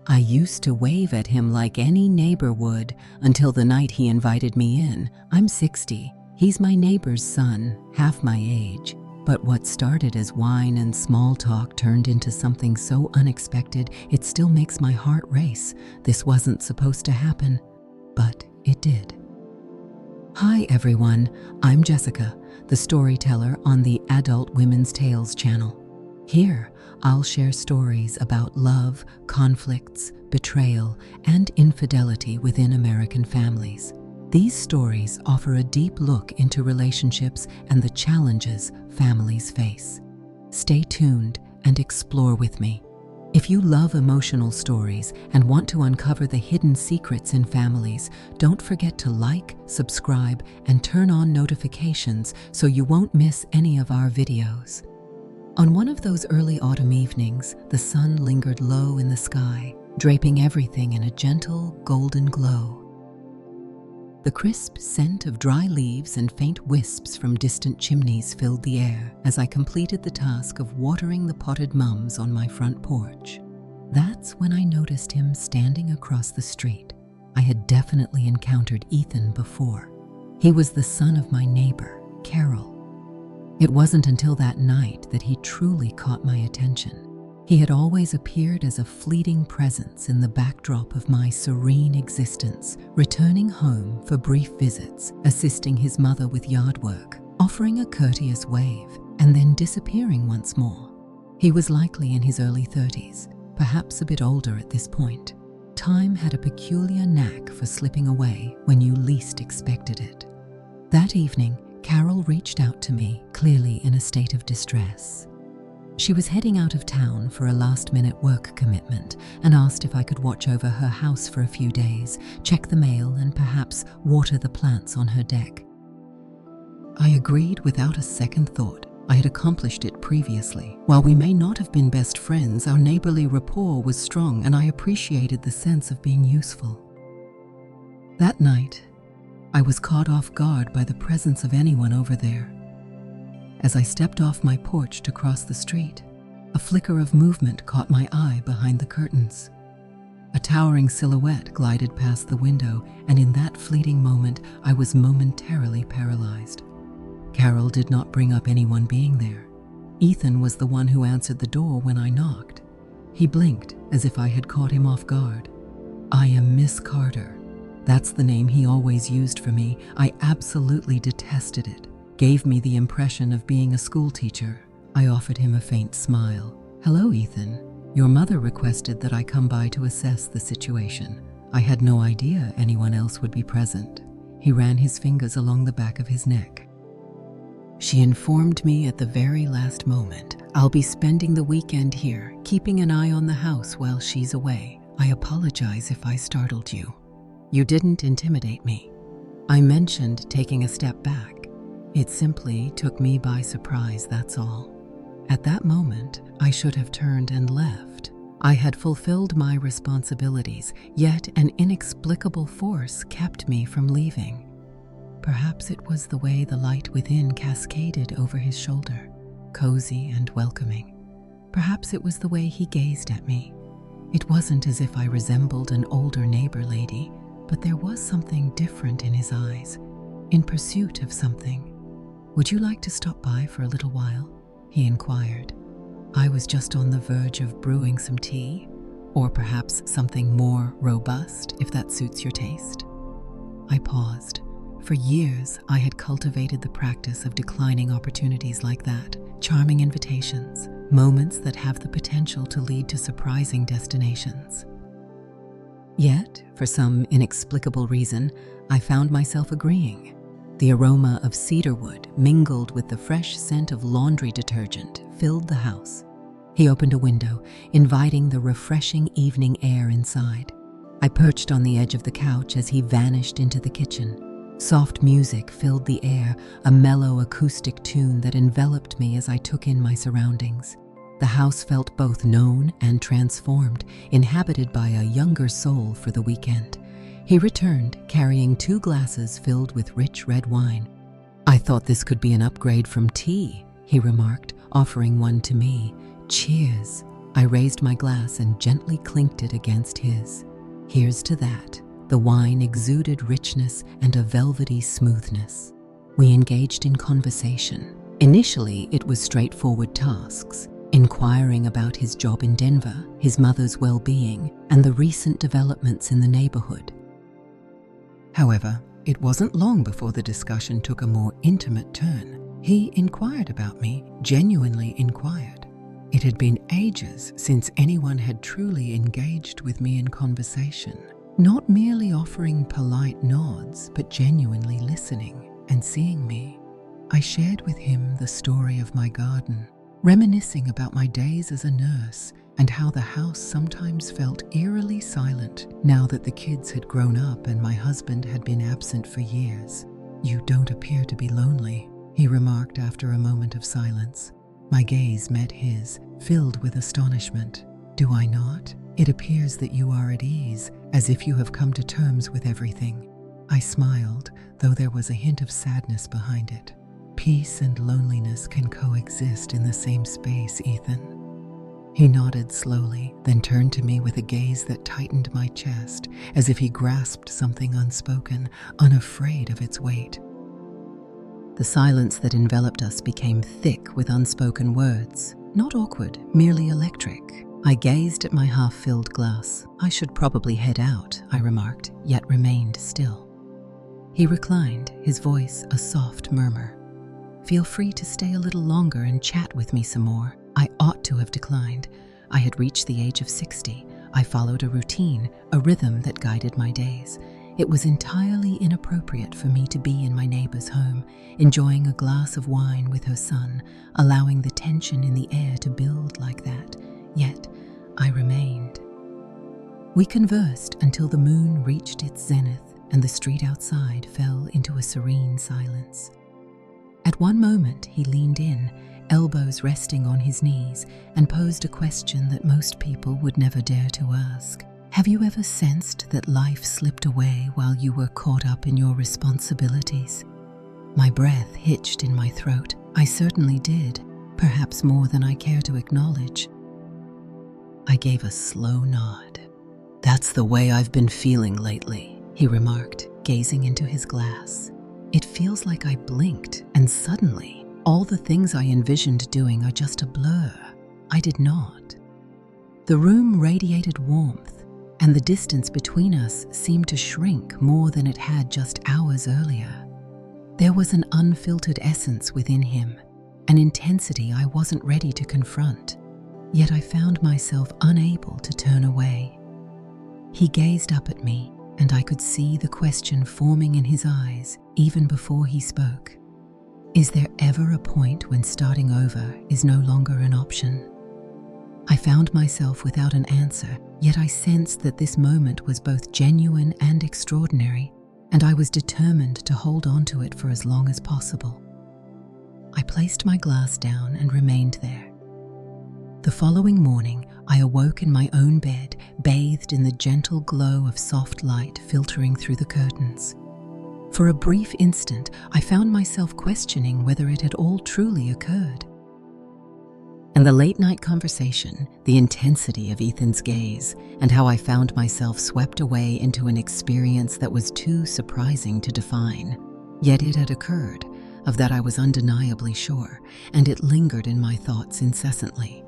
I used to wave at him like any neighbor would until the night he invited me in. I'm 60. He's my neighbor's son, half my age. But what started as wine and small talk turned into something so unexpected it still makes my heart race. This wasn't supposed to happen, but it did. Hi everyone, I'm Jessica, the storyteller on the Adult Women's Tales channel. Here, I'll share stories about love, conflicts, betrayal, and infidelity within American families. These stories offer a deep look into relationships and the challenges families face. Stay tuned and explore with me. If you love emotional stories and want to uncover the hidden secrets in families, don't forget to like, subscribe, and turn on notifications so you won't miss any of our videos. On one of those early autumn evenings, the sun lingered low in the sky, draping everything in a gentle golden glow. The crisp scent of dry leaves and faint wisps from distant chimneys filled the air as I completed the task of watering the potted mums on my front porch. That's when I noticed him standing across the street. I had definitely encountered Ethan before. He was the son of my neighbor, Carol. It wasn't until that night that he truly caught my attention. He had always appeared as a fleeting presence in the backdrop of my serene existence, returning home for brief visits, assisting his mother with yard work, offering a courteous wave, and then disappearing once more. He was likely in his early 30s, perhaps a bit older at this point. Time had a peculiar knack for slipping away when you least expected it. That evening, Carol reached out to me, clearly in a state of distress. She was heading out of town for a last-minute work commitment and asked if I could watch over her house for a few days, check the mail, and perhaps water the plants on her deck. I agreed without a second thought. I had accomplished it previously. While we may not have been best friends, our neighborly rapport was strong, and I appreciated the sense of being useful. That night, I was caught off guard by the presence of anyone over there. As I stepped off my porch to cross the street, a flicker of movement caught my eye behind the curtains. A towering silhouette glided past the window, and in that fleeting moment, I was momentarily paralyzed. Carol did not bring up anyone being there. Ethan was the one who answered the door when I knocked. He blinked as if I had caught him off guard. "I am Miss Carter." That's the name he always used for me. I absolutely detested it. Gave me the impression of being a school teacher. I offered him a faint smile. "Hello, Ethan. Your mother requested that I come by to assess the situation. I had no idea anyone else would be present." He ran his fingers along the back of his neck. "She informed me at the very last moment. I'll be spending the weekend here, keeping an eye on the house while she's away. I apologize if I startled you." "You didn't intimidate me." I mentioned taking a step back. It simply took me by surprise, that's all. At that moment, I should have turned and left. I had fulfilled my responsibilities, yet an inexplicable force kept me from leaving. Perhaps it was the way the light within cascaded over his shoulder, cozy and welcoming. Perhaps it was the way he gazed at me. It wasn't as if I resembled an older neighbor lady, but there was something different in his eyes, in pursuit of something. "Would you like to stop by for a little while?" he inquired. I was just on the verge of brewing some tea, or perhaps something more robust, if that suits your taste. I paused. For years, I had cultivated the practice of declining opportunities like that, charming invitations, moments that have the potential to lead to surprising destinations. Yet, for some inexplicable reason, I found myself agreeing. The aroma of cedarwood mingled with the fresh scent of laundry detergent filled the house. He opened a window, inviting the refreshing evening air inside. I perched on the edge of the couch as he vanished into the kitchen. Soft music filled the air, a mellow acoustic tune that enveloped me as I took in my surroundings. The house felt both known and transformed, inhabited by a younger soul for the weekend. He returned, carrying 2 glasses filled with rich red wine. "I thought this could be an upgrade from tea," he remarked, offering one to me. "Cheers." I raised my glass and gently clinked it against his. Here's to that. The wine exuded richness and a velvety smoothness. We engaged in conversation. Initially, it was straightforward tasks, inquiring about his job in Denver, his mother's well-being, and the recent developments in the neighborhood. However, it wasn't long before the discussion took a more intimate turn. He inquired about me, genuinely inquired. It had been ages since anyone had truly engaged with me in conversation, not merely offering polite nods, but genuinely listening and seeing me. I shared with him the story of my garden, reminiscing about my days as a nurse and how the house sometimes felt eerily silent now that the kids had grown up and my husband had been absent for years. "You don't appear to be lonely," he remarked after a moment of silence. My gaze met his, filled with astonishment. "Do I not? It appears that you are at ease, as if you have come to terms with everything." I smiled, though there was a hint of sadness behind it. "Peace and loneliness can coexist in the same space, Ethan." He nodded slowly, then turned to me with a gaze that tightened my chest, as if he grasped something unspoken, unafraid of its weight. The silence that enveloped us became thick with unspoken words, not awkward, merely electric. I gazed at my half-filled glass. "I should probably head out," I remarked, yet remained still. He reclined, his voice a soft murmur. "Feel free to stay a little longer and chat with me some more." I ought to have declined. I had reached the age of 60. I followed a routine, a rhythm that guided my days. It was entirely inappropriate for me to be in my neighbor's home, enjoying a glass of wine with her son, allowing the tension in the air to build like that. Yet, I remained. We conversed until the moon reached its zenith and the street outside fell into a serene silence. At one moment, he leaned in, elbows resting on his knees, and posed a question that most people would never dare to ask. "Have you ever sensed that life slipped away while you were caught up in your responsibilities?" My breath hitched in my throat. I certainly did, perhaps more than I care to acknowledge. I gave a slow nod. "That's the way I've been feeling lately," he remarked, gazing into his glass. It feels like I blinked, and suddenly, all the things I envisioned doing are just a blur. I did not. The room radiated warmth, and the distance between us seemed to shrink more than it had just hours earlier. There was an unfiltered essence within him, an intensity I wasn't ready to confront, yet I found myself unable to turn away. He gazed up at me, and I could see the question forming in his eyes even before he spoke. Is there ever a point when starting over is no longer an option? I found myself without an answer, yet I sensed that this moment was both genuine and extraordinary, and I was determined to hold on to it for as long as possible. I placed my glass down and remained there. The following morning, I awoke in my own bed, bathed in the gentle glow of soft light filtering through the curtains. For a brief instant, I found myself questioning whether it had all truly occurred. And the late-night conversation, the intensity of Ethan's gaze, and how I found myself swept away into an experience that was too surprising to define. Yet it had occurred, of that I was undeniably sure, and it lingered in my thoughts incessantly.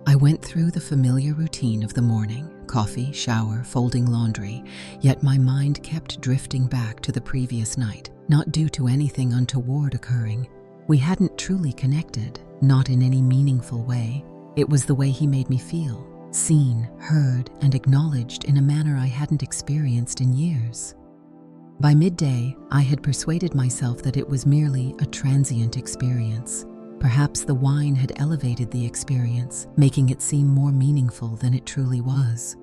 I went through the familiar routine of the morning, coffee, shower, folding laundry, yet my mind kept drifting back to the previous night, not due to anything untoward occurring. We hadn't truly connected, not in any meaningful way. It was the way he made me feel, seen, heard, and acknowledged in a manner I hadn't experienced in years. By midday, I had persuaded myself that it was merely a transient experience. Perhaps the wine had elevated the experience, making it seem more meaningful than it truly was.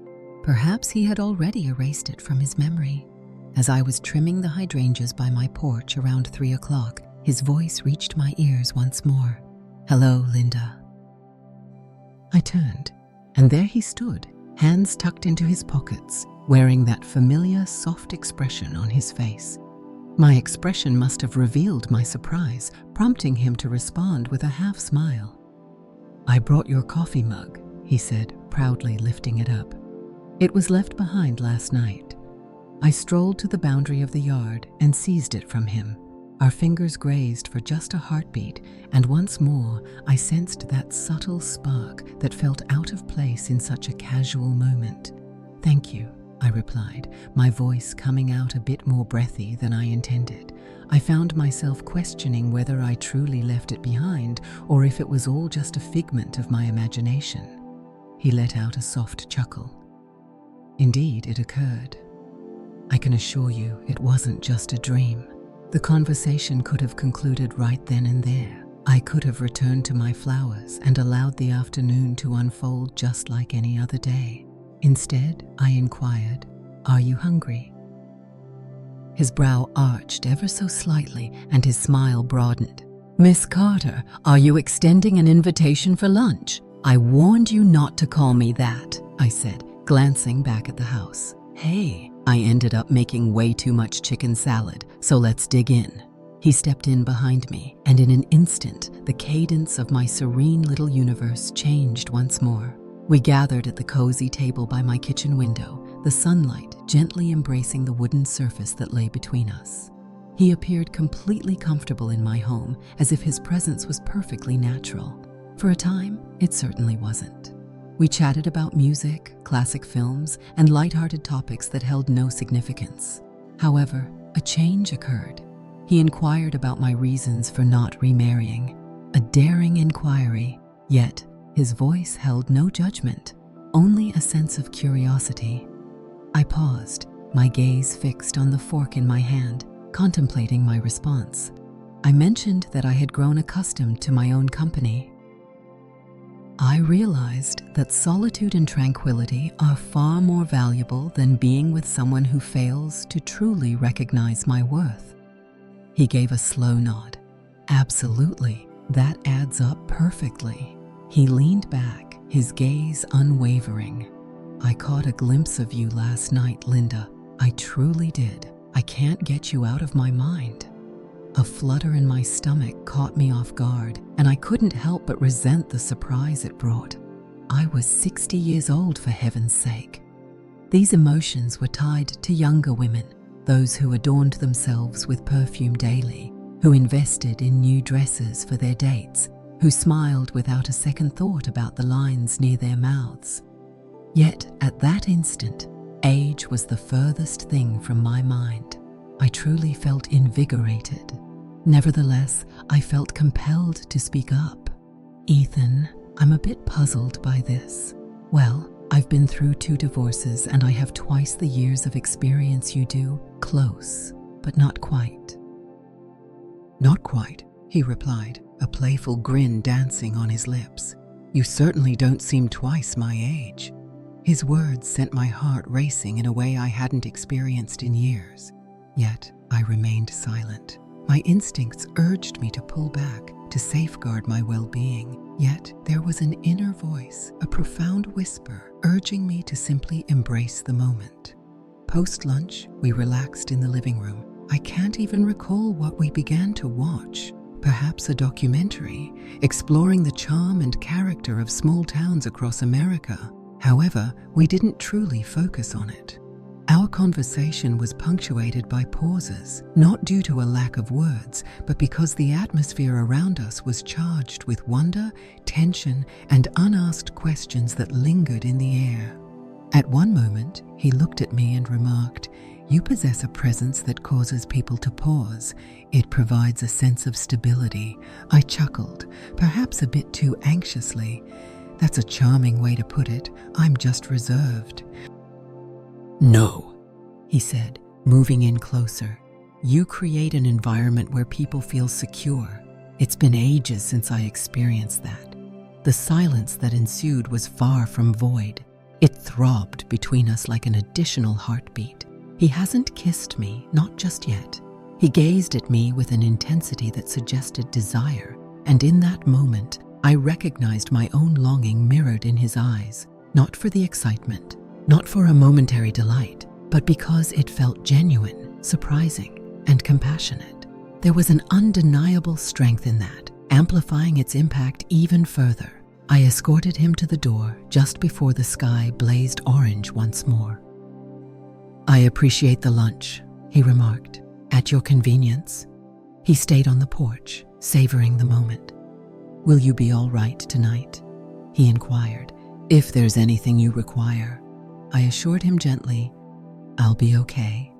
Perhaps he had already erased it from his memory. As I was trimming the hydrangeas by my porch around 3 o'clock, his voice reached my ears once more. "Hello, Linda." I turned, and there he stood, hands tucked into his pockets, wearing that familiar, soft expression on his face. My expression must have revealed my surprise, prompting him to respond with a half smile. "I brought your coffee mug," he said, proudly lifting it up. It was left behind last night. I strolled to the boundary of the yard and seized it from him. Our fingers grazed for just a heartbeat, and once more I sensed that subtle spark that felt out of place in such a casual moment. "Thank you," I replied, my voice coming out a bit more breathy than I intended. I found myself questioning whether I truly left it behind or if it was all just a figment of my imagination. He let out a soft chuckle. Indeed, it occurred. I can assure you it wasn't just a dream. The conversation could have concluded right then and there. I could have returned to my flowers and allowed the afternoon to unfold just like any other day. Instead, I inquired, "Are you hungry?" His brow arched ever so slightly and his smile broadened. "Miss Carter, are you extending an invitation for lunch? I warned you not to call me that," I said, glancing back at the house. "Hey, I ended up making way too much chicken salad, so let's dig in." He stepped in behind me, and in an instant, the cadence of my serene little universe changed once more. We gathered at the cozy table by my kitchen window, the sunlight gently embracing the wooden surface that lay between us. He appeared completely comfortable in my home, as if his presence was perfectly natural. For a time, it certainly wasn't. We chatted about music, classic films, and lighthearted topics that held no significance. However, a change occurred. He inquired about my reasons for not remarrying. A daring inquiry, yet his voice held no judgment, only a sense of curiosity. I paused, my gaze fixed on the fork in my hand, contemplating my response. I mentioned that I had grown accustomed to my own company. I realized that solitude and tranquility are far more valuable than being with someone who fails to truly recognize my worth. He gave a slow nod. "Absolutely, that adds up perfectly." He leaned back, his gaze unwavering. "I caught a glimpse of you last night, Linda. I truly did. I can't get you out of my mind." A flutter in my stomach caught me off guard, and I couldn't help but resent the surprise it brought. I was 60 years old, for heaven's sake. These emotions were tied to younger women, those who adorned themselves with perfume daily, who invested in new dresses for their dates, who smiled without a second thought about the lines near their mouths. Yet, at that instant, age was the furthest thing from my mind. I truly felt invigorated. Nevertheless, I felt compelled to speak up. "Ethan, I'm a bit puzzled by this. Well, I've been through 2 divorces and I have twice the years of experience you do. Close, but not quite." "Not quite," he replied, a playful grin dancing on his lips. "You certainly don't seem twice my age." His words sent my heart racing in a way I hadn't experienced in years. Yet I remained silent. My instincts urged me to pull back, to safeguard my well-being. Yet there was an inner voice, a profound whisper, urging me to simply embrace the moment. Post-lunch, we relaxed in the living room. I can't even recall what we began to watch. Perhaps a documentary, exploring the charm and character of small towns across America. However, we didn't truly focus on it. Our conversation was punctuated by pauses, not due to a lack of words, but because the atmosphere around us was charged with wonder, tension, and unasked questions that lingered in the air. At one moment, he looked at me and remarked, "You possess a presence that causes people to pause. It provides a sense of stability." I chuckled, perhaps a bit too anxiously. "That's a charming way to put it. I'm just reserved." "No," he said, moving in closer. "You create an environment where people feel secure. It's been ages since I experienced that." The silence that ensued was far from void. It throbbed between us like an additional heartbeat. He hasn't kissed me, not just yet. He gazed at me with an intensity that suggested desire, and in that moment, I recognized my own longing mirrored in his eyes, not for the excitement, not for a momentary delight, but because it felt genuine, surprising, and compassionate. There was an undeniable strength in that, amplifying its impact even further. I escorted him to the door just before the sky blazed orange once more. "I appreciate the lunch," he remarked. "At your convenience." He stayed on the porch, savoring the moment. "Will you be all right tonight?" he inquired. "If there's anything you require." I assured him gently, "I'll be okay."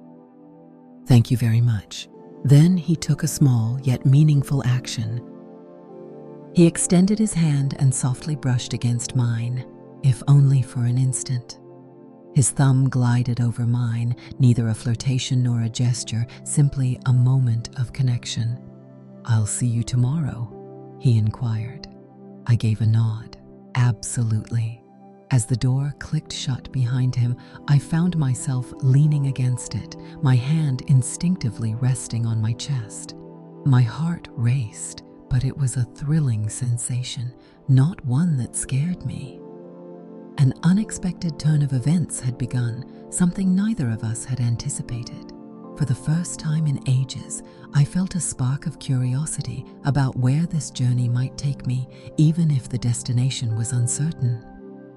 "Thank you very much." Then he took a small yet meaningful action. He extended his hand and softly brushed against mine, if only for an instant. His thumb glided over mine, neither a flirtation nor a gesture, simply a moment of connection. "I'll see you tomorrow?" he inquired. I gave a nod. "Absolutely." As the door clicked shut behind him, I found myself leaning against it, my hand instinctively resting on my chest. My heart raced, but it was a thrilling sensation, not one that scared me. An unexpected turn of events had begun, something neither of us had anticipated. For the first time in ages, I felt a spark of curiosity about where this journey might take me, even if the destination was uncertain.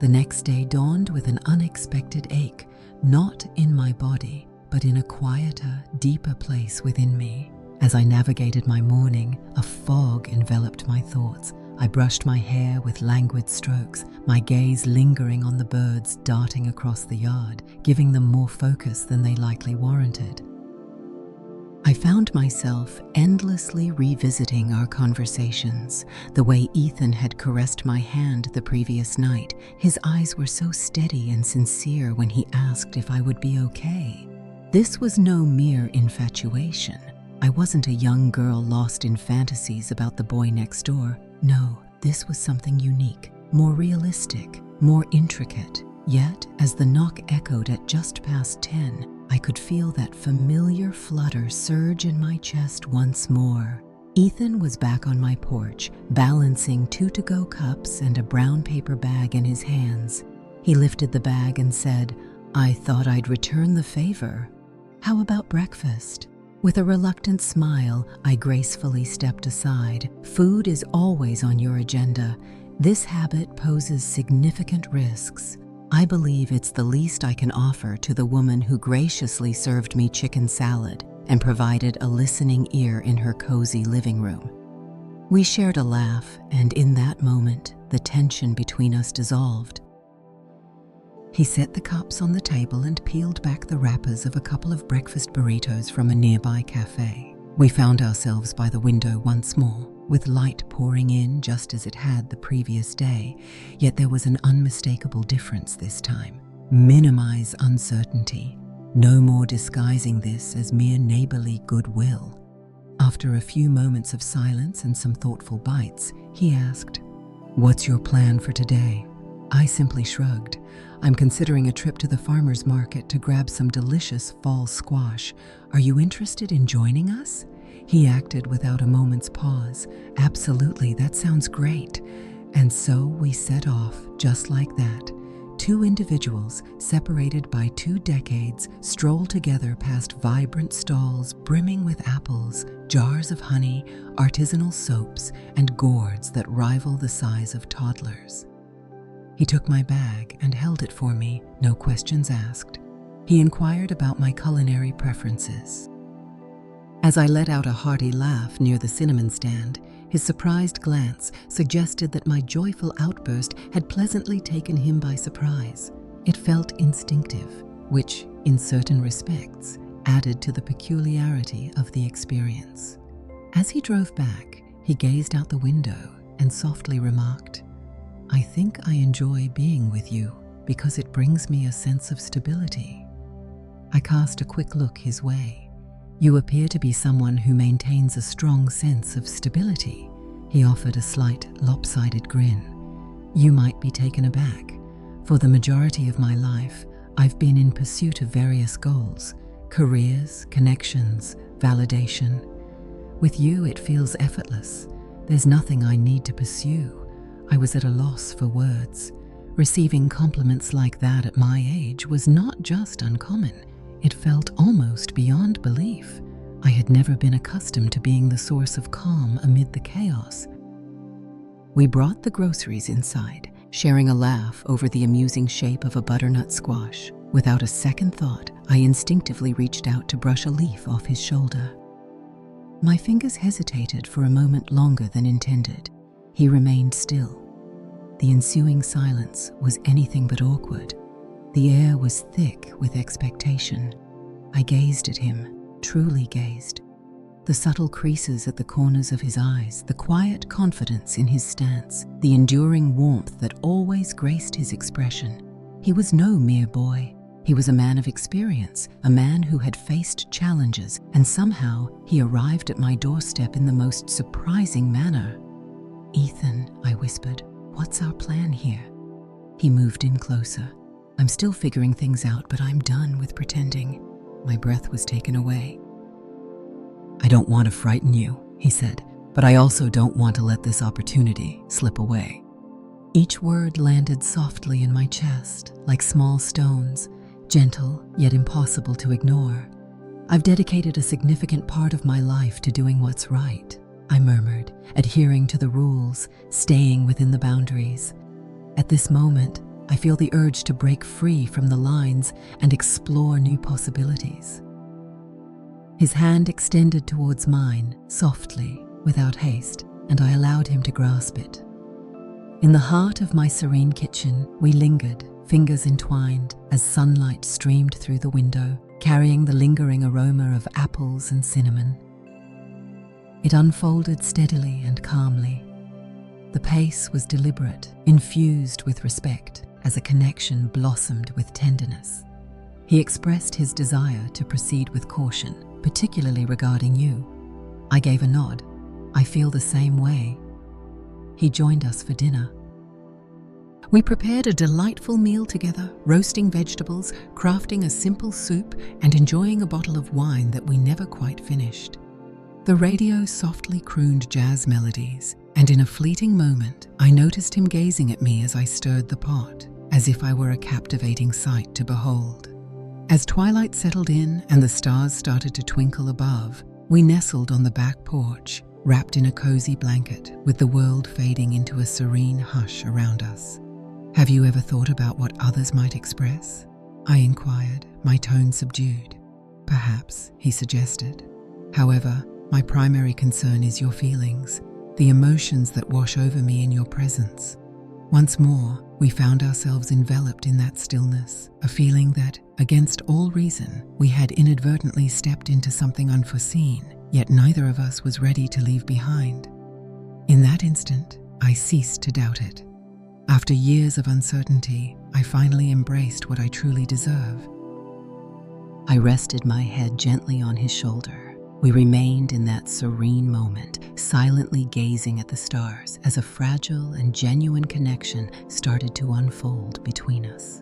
The next day dawned with an unexpected ache, not in my body, but in a quieter, deeper place within me. As I navigated my morning, a fog enveloped my thoughts. I brushed my hair with languid strokes, my gaze lingering on the birds darting across the yard, giving them more focus than they likely warranted. I found myself endlessly revisiting our conversations, the way Ethan had caressed my hand the previous night. His eyes were so steady and sincere when he asked if I would be okay. This was no mere infatuation. I wasn't a young girl lost in fantasies about the boy next door. No, this was something unique, more realistic, more intricate. Yet, as the knock echoed at just past 10, I could feel that familiar flutter surge in my chest once more. Ethan was back on my porch, balancing 2 to-go cups and a brown paper bag in his hands. He lifted the bag and said, "I thought I'd return the favor. How about breakfast?" With a reluctant smile, I gracefully stepped aside. Food is always on your agenda. This habit poses significant risks. I believe it's the least I can offer to the woman who graciously served me chicken salad and provided a listening ear in her cozy living room. We shared a laugh, and in that moment, the tension between us dissolved. He set the cups on the table and peeled back the wrappers of a couple of breakfast burritos from a nearby cafe. We found ourselves by the window once more, with light pouring in just as it had the previous day, yet there was an unmistakable difference this time. Minimize uncertainty. No more disguising this as mere neighborly goodwill. After a few moments of silence and some thoughtful bites, he asked, "What's your plan for today?" I simply shrugged. "I'm considering a trip to the farmer's market to grab some delicious fall squash. Are you interested in joining us?" He acted without a moment's pause. "Absolutely, that sounds great." And so we set off, just like that. 2 individuals, separated by 2 decades, stroll together past vibrant stalls brimming with apples, jars of honey, artisanal soaps, and gourds that rival the size of toddlers. He took my bag and held it for me, no questions asked. He inquired about my culinary preferences. As I let out a hearty laugh near the cinnamon stand, his surprised glance suggested that my joyful outburst had pleasantly taken him by surprise. It felt instinctive, which, in certain respects, added to the peculiarity of the experience. As he drove back, he gazed out the window and softly remarked, "I think I enjoy being with you because it brings me a sense of stability." I cast a quick look his way. "You appear to be someone who maintains a strong sense of stability." He offered a slight, lopsided grin. "You might be taken aback. For the majority of my life, I've been in pursuit of various goals: careers, connections, validation. With you, it feels effortless. There's nothing I need to pursue." I was at a loss for words. Receiving compliments like that at my age was not just uncommon. It felt almost beyond belief. I had never been accustomed to being the source of calm amid the chaos. We brought the groceries inside, sharing a laugh over the amusing shape of a butternut squash. Without a second thought, I instinctively reached out to brush a leaf off his shoulder. My fingers hesitated for a moment longer than intended. He remained still. The ensuing silence was anything but awkward. The air was thick with expectation. I gazed at him, truly gazed. The subtle creases at the corners of his eyes, the quiet confidence in his stance, the enduring warmth that always graced his expression. He was no mere boy. He was a man of experience, a man who had faced challenges, and somehow he arrived at my doorstep in the most surprising manner. "Ethan," I whispered, "what's our plan here?" He moved in closer. "I'm still figuring things out, but I'm done with pretending." My breath was taken away. "I don't want to frighten you," he said, "but I also don't want to let this opportunity slip away." Each word landed softly in my chest, like small stones, gentle yet impossible to ignore. "I've dedicated a significant part of my life to doing what's right," I murmured, adhering to the rules, staying within the boundaries. At this moment, I feel the urge to break free from the lines and explore new possibilities. His hand extended towards mine, softly, without haste, and I allowed him to grasp it. In the heart of my serene kitchen, we lingered, fingers entwined, as sunlight streamed through the window, carrying the lingering aroma of apples and cinnamon. It unfolded steadily and calmly. The pace was deliberate, infused with respect, as a connection blossomed with tenderness. He expressed his desire to proceed with caution, particularly regarding you. I gave a nod. "I feel the same way." He joined us for dinner. We prepared a delightful meal together, roasting vegetables, crafting a simple soup, and enjoying a bottle of wine that we never quite finished. The radio softly crooned jazz melodies, and in a fleeting moment, I noticed him gazing at me as I stirred the pot, as if I were a captivating sight to behold. As twilight settled in and the stars started to twinkle above, we nestled on the back porch, wrapped in a cozy blanket, with the world fading into a serene hush around us. "Have you ever thought about what others might express?" I inquired, my tone subdued. "Perhaps," he suggested. "However, my primary concern is your feelings, the emotions that wash over me in your presence." Once more, we found ourselves enveloped in that stillness, a feeling that, against all reason, we had inadvertently stepped into something unforeseen, yet neither of us was ready to leave behind. In that instant, I ceased to doubt it. After years of uncertainty, I finally embraced what I truly deserve. I rested my head gently on his shoulder. We remained in that serene moment, silently gazing at the stars as a fragile and genuine connection started to unfold between us.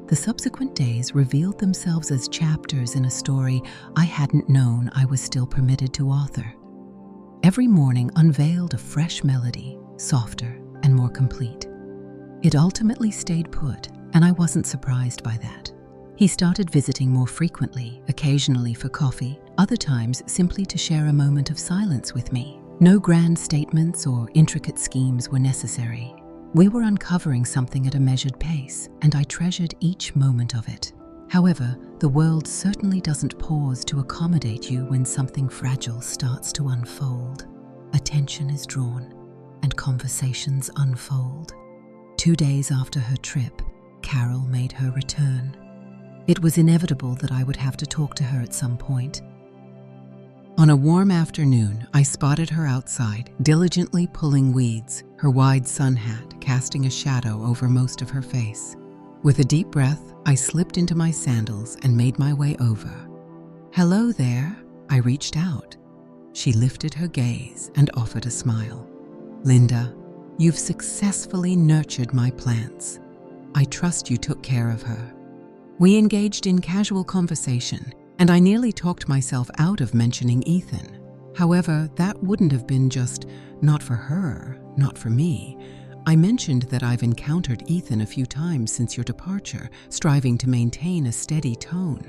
The subsequent days revealed themselves as chapters in a story I hadn't known I was still permitted to author. Every morning unveiled a fresh melody, softer and more complete. It ultimately stayed put, and I wasn't surprised by that. He started visiting more frequently, occasionally for coffee, other times simply to share a moment of silence with me. No grand statements or intricate schemes were necessary. We were uncovering something at a measured pace, and I treasured each moment of it. However, the world certainly doesn't pause to accommodate you when something fragile starts to unfold. Attention is drawn, and conversations unfold. 2 days after her trip, Carol made her return. It was inevitable that I would have to talk to her at some point. On a warm afternoon, I spotted her outside, diligently pulling weeds, her wide sun hat casting a shadow over most of her face. With a deep breath, I slipped into my sandals and made my way over. "Hello there," I reached out. She lifted her gaze and offered a smile. "Linda, you've successfully nurtured my plants. I trust you took care of her." We engaged in casual conversation, and I nearly talked myself out of mentioning Ethan. However, that wouldn't have been just not for her, not for me. I mentioned that I've encountered Ethan a few times since your departure, striving to maintain a steady tone.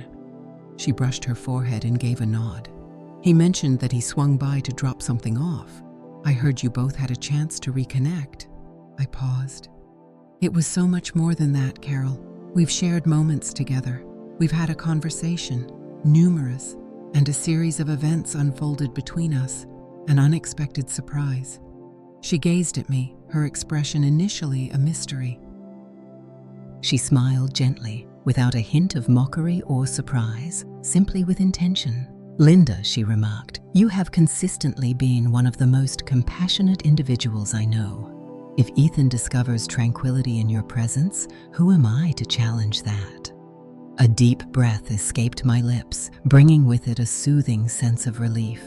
She brushed her forehead and gave a nod. He mentioned that he swung by to drop something off. I heard you both had a chance to reconnect. I paused. It was so much more than that, Carol. We've shared moments together. We've had a conversation, numerous, and a series of events unfolded between us, an unexpected surprise. She gazed at me, her expression initially a mystery. She smiled gently, without a hint of mockery or surprise, simply with intention. Linda, she remarked, you have consistently been one of the most compassionate individuals I know. If Ethan discovers tranquility in your presence, who am I to challenge that? A deep breath escaped my lips, bringing with it a soothing sense of relief.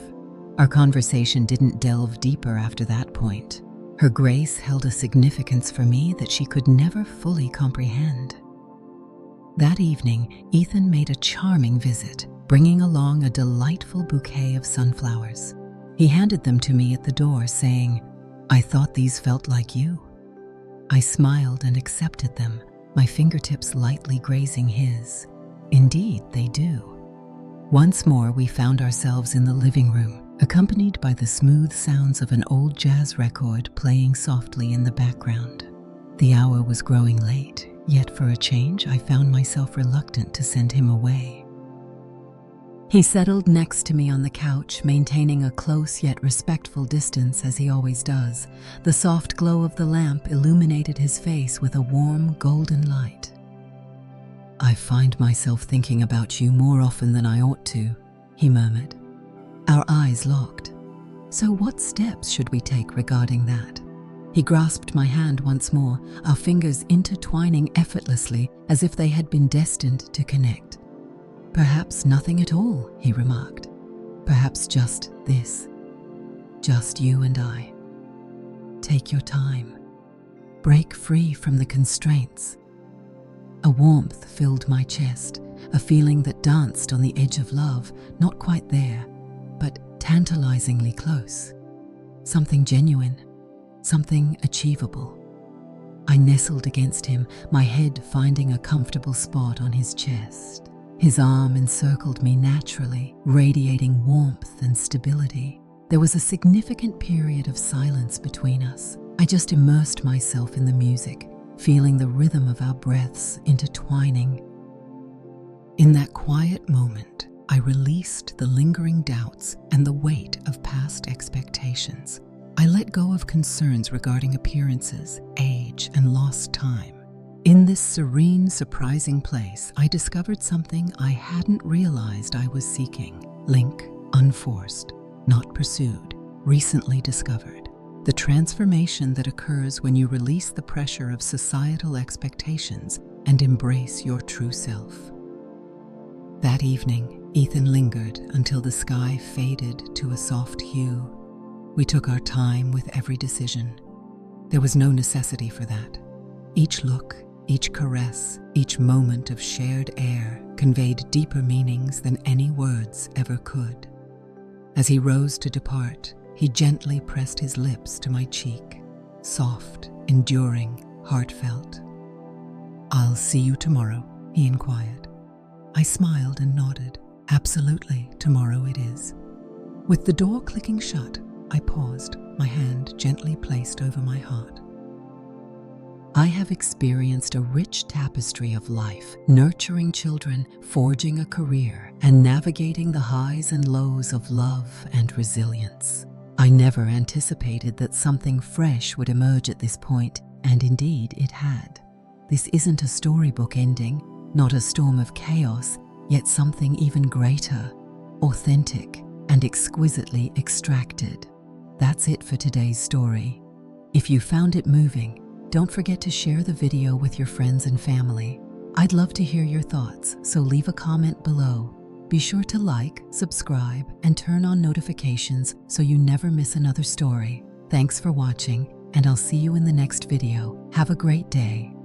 Our conversation didn't delve deeper after that point. Her grace held a significance for me that she could never fully comprehend. That evening, Ethan made a charming visit, bringing along a delightful bouquet of sunflowers. He handed them to me at the door, saying, "I thought these felt like you." I smiled and accepted them, my fingertips lightly grazing his. Indeed, they do. Once more, we found ourselves in the living room, accompanied by the smooth sounds of an old jazz record playing softly in the background. The hour was growing late, yet for a change, I found myself reluctant to send him away. He settled next to me on the couch, maintaining a close yet respectful distance as he always does. The soft glow of the lamp illuminated his face with a warm, golden light. "I find myself thinking about you more often than I ought to," he murmured. Our eyes locked. "So what steps should we take regarding that?" He grasped my hand once more, our fingers intertwining effortlessly as if they had been destined to connect. "Perhaps nothing at all," he remarked. "Perhaps just this. Just you and I. Take your time. Break free from the constraints." A warmth filled my chest, a feeling that danced on the edge of love, not quite there, but tantalizingly close. Something genuine, something achievable. I nestled against him, my head finding a comfortable spot on his chest. His arm encircled me naturally, radiating warmth and stability. There was a significant period of silence between us. I just immersed myself in the music, feeling the rhythm of our breaths intertwining. In that quiet moment, I released the lingering doubts and the weight of past expectations. I let go of concerns regarding appearances, age, and lost time. In this serene, surprising place, I discovered something I hadn't realized I was seeking. Link, unforced, not pursued, recently discovered. The transformation that occurs when you release the pressure of societal expectations and embrace your true self. That evening, Ethan lingered until the sky faded to a soft hue. We took our time with every decision. There was no necessity for that. Each look, each caress, each moment of shared air conveyed deeper meanings than any words ever could. As he rose to depart, he gently pressed his lips to my cheek, soft, enduring, heartfelt. "I'll see you tomorrow," he inquired. I smiled and nodded. "Absolutely, tomorrow it is." With the door clicking shut, I paused, my hand gently placed over my heart. I have experienced a rich tapestry of life, nurturing children, forging a career, and navigating the highs and lows of love and resilience. I never anticipated that something fresh would emerge at this point, and indeed it had. This isn't a storybook ending, not a storm of chaos, yet something even greater, authentic, and exquisitely extracted. That's it for today's story. If you found it moving, don't forget to share the video with your friends and family. I'd love to hear your thoughts, so leave a comment below. Be sure to like, subscribe, and turn on notifications so you never miss another story. Thanks for watching, and I'll see you in the next video. Have a great day.